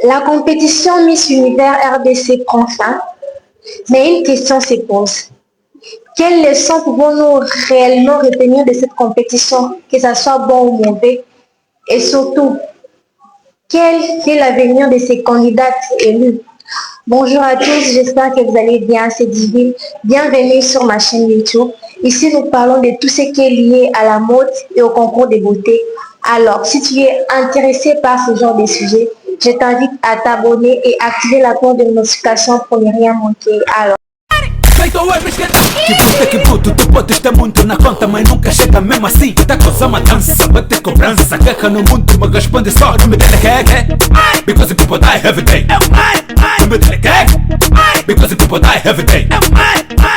La compétition Miss Univers RDC prend fin, mais une question se pose. Quelles leçons pouvons-nous réellement retenir de cette compétition, que ce soit bon ou mauvais? Et surtout, quel est l'avenir de ces candidates élues? Bonjour à tous, j'espère que vous allez bien, c'est Divine. Bienvenue sur ma chaîne YouTube. Ici, nous parlons de tout ce qui est lié à la mode et au concours de beauté. Alors, si tu es intéressé par ce genre de sujet, je t'invite à t'abonner et activer la cloche de notification pour ne rien manquer. Alors, Que puto, tu podes ter muito na conta, mas nunca chega mesmo assim. Tá com uma dança, bate cobrança, caca no mundo, mas responde só. Não me dê cake, because people die every day. Não me dê cake, because people die every day.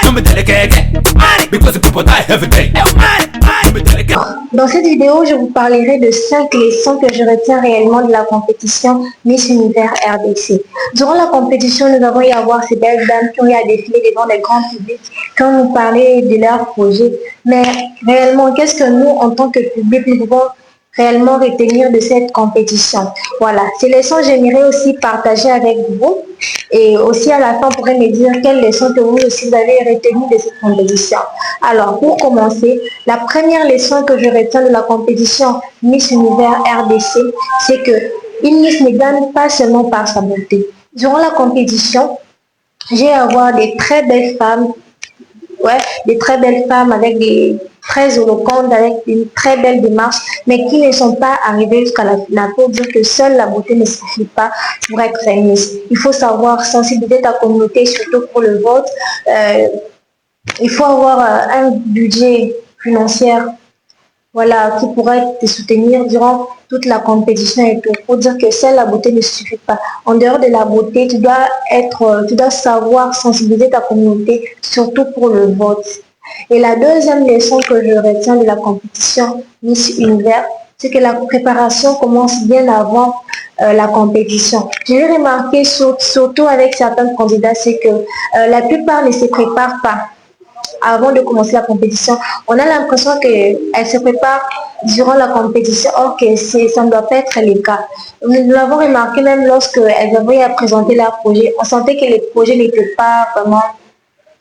Não me dê cake, because people die every day. dans cette vidéo, je vous parlerai de 5 leçons que je retiens réellement de la compétition Miss Univers RDC. Durant la compétition, nous avons eu à voir ces belles dames qui ont eu à défiler devant des grands publics, qui ont nous parlé de leurs projets. Mais réellement, qu'est-ce que nous, en tant que public, nous pouvons réellement retenir de cette compétition? Voilà, ces leçons, j'aimerais aussi partager avec vous. Et aussi à la fin, vous pourrez me dire quelles leçons que vous aussi vous avez retenues de cette compétition. Alors, pour commencer, la première leçon que je retiens de la compétition Miss Univers RDC, c'est que une Miss ne gagne pas seulement par sa beauté. Durant la compétition, j'ai à voir des très belles femmes, des très belles femmes avec des très éloquentes, avec une très belle démarche, mais qui ne sont pas arrivées jusqu'à la finale pour dire que seule la beauté ne suffit pas pour être Miss. Il faut savoir sensibiliser ta communauté, surtout pour le vote. Il faut avoir un budget financier, voilà, qui pourrait te soutenir durant toute la compétition et tout, pour dire que seule la beauté ne suffit pas. En dehors de la beauté, tu dois savoir sensibiliser ta communauté, surtout pour le vote. Et la deuxième leçon que je retiens de la compétition Miss Univers, c'est que la préparation commence bien avant la compétition. J'ai remarqué surtout avec certains candidats, c'est que la plupart ne se préparent pas avant de commencer la compétition. On a l'impression qu'elle se prépare durant la compétition, or que ça ne doit pas être le cas. Nous l'avons remarqué même lorsqu'elles avaient à présenter leur projet. On sentait que les projets n'étaient pas vraiment...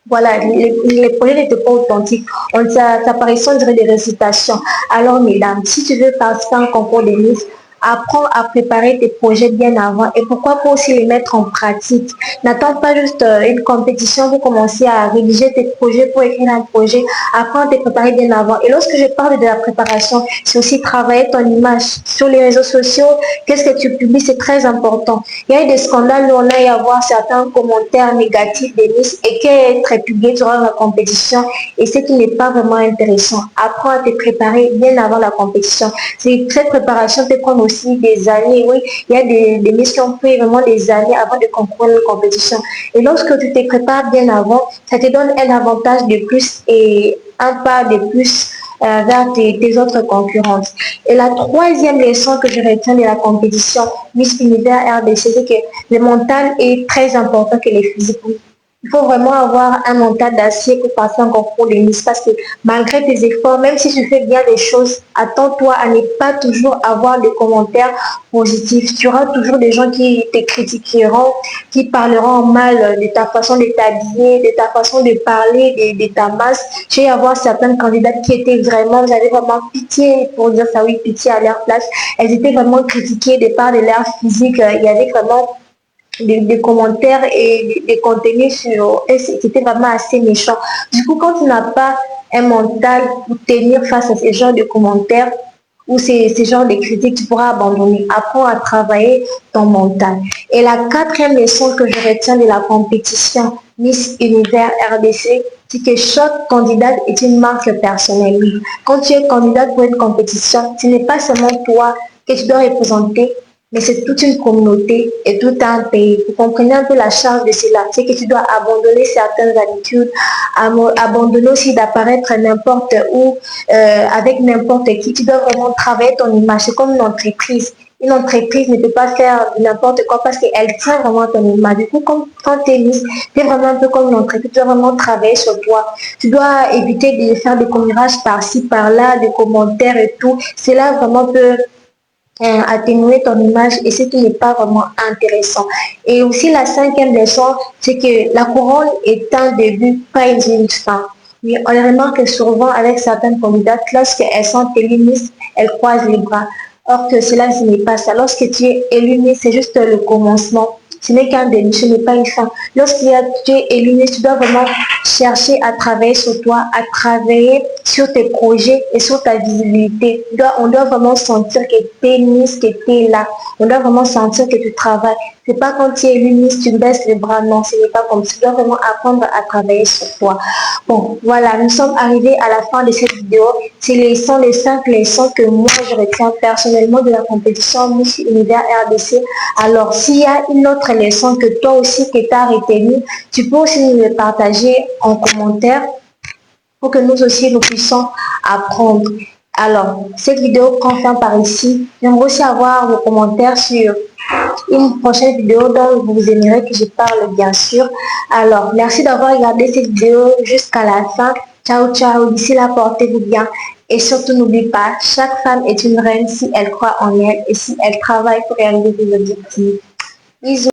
Voilà, les projets n'étaient pas authentiques. Ça paraissait, on dirait, des récitations. Alors, mesdames, si tu veux participer à un concours de Miss, apprends à préparer tes projets bien avant et pourquoi pas aussi les mettre en pratique. N'attends pas juste une compétition pour commencer à rédiger tes projets, pour écrire un projet. Apprends à te préparer bien avant. Et lorsque je parle de la préparation, c'est aussi travailler ton image sur les réseaux sociaux. Qu'est-ce que tu publies, c'est très important. Il y a eu des scandales où on a eu à voir certains commentaires négatifs des Miss et qui est très publié durant la compétition et ce qui n'est pas vraiment intéressant. Apprends à te préparer bien avant la compétition. Cette préparation peut prendre aussi des années, oui. Il y a des Miss qui ont pris vraiment des années avant de concourir une compétition. Et lorsque tu te prépares bien avant, ça te donne un avantage de plus et un pas de plus vers tes autres concurrentes. Et la troisième leçon que je retiens de la compétition Miss Univers RDC, c'est que le mental est très important que les physiques. Il faut vraiment avoir un mental d'acier pour passer un concours de Miss parce que malgré tes efforts, même si tu fais bien des choses, attends-toi à ne pas toujours avoir des commentaires positifs. Tu auras toujours des gens qui te critiqueront, qui parleront mal de ta façon de t'habiller, de ta façon de parler, de ta masse. J'ai avoir certaines candidates qui étaient vraiment, j'avais vraiment pitié pour dire ça, oui, pitié à leur place. Elles étaient vraiment critiquées de par de leur physique. Il y avait vraiment des commentaires et des contenus sur eux qui étaient vraiment assez méchants. Du coup, quand tu n'as pas un mental pour tenir face à ces genres de commentaires ou ces genres de critiques, tu pourras abandonner. Apprends à travailler ton mental. Et la quatrième leçon que je retiens de la compétition Miss Univers RDC, c'est que chaque candidate est une marque personnelle. Quand tu es candidate pour une compétition, ce n'est pas seulement toi que tu dois représenter, mais c'est toute une communauté et tout un pays. Vous comprenez un peu la charge de cela. C'est que tu dois abandonner certaines habitudes, abandonner aussi d'apparaître n'importe où, avec n'importe qui. Tu dois vraiment travailler ton image. C'est comme une entreprise. Une entreprise ne peut pas faire n'importe quoi parce qu'elle tient vraiment ton image. Du coup, quand tu es Miss, tu es vraiment un peu comme une entreprise. Tu dois vraiment travailler sur toi. Tu dois éviter de faire des commirages par-ci, par-là, des commentaires et tout. Cela vraiment peut atténuer ton image et ce qui n'est pas vraiment intéressant. Et aussi la cinquième leçon, c'est que la couronne est un début, pas une fin. Mais on remarque souvent avec certaines candidates, lorsqu'elles sont élues, elles croisent les bras. Or que cela, ce n'est pas ça. Lorsque tu es élu, c'est juste le commencement. Ce n'est qu'un début, ce n'est pas une fin. Lorsque tu es élu, tu dois vraiment chercher à travailler sur toi, à travailler sur tes projets et sur ta visibilité. On doit vraiment sentir que tu es Miss, que tu es là. On doit vraiment sentir que tu travailles. C'est pas quand tu es élu Miss, tu baisses les bras. Non, ce n'est pas comme ça. Tu dois vraiment apprendre à travailler sur toi. Bon, voilà, nous sommes arrivés à la fin de cette vidéo. Ce sont les 5 leçons que moi je retiens personnellement de la compétition Miss Univers RDC. Alors, s'il y a une autre leçon que toi aussi que tu as retenue, tu peux aussi nous le partager en commentaire pour que nous aussi nous puissions apprendre. Alors, cette vidéo prend fin par ici. J'aimerais aussi avoir vos commentaires sur une prochaine vidéo dont vous aimerez que je parle, bien sûr. Alors, merci d'avoir regardé cette vidéo jusqu'à la fin. Ciao, ciao. D'ici là, portez-vous bien. Et surtout, n'oublie pas, chaque femme est une reine si elle croit en elle et si elle travaille pour réaliser ses objectifs. Bisous.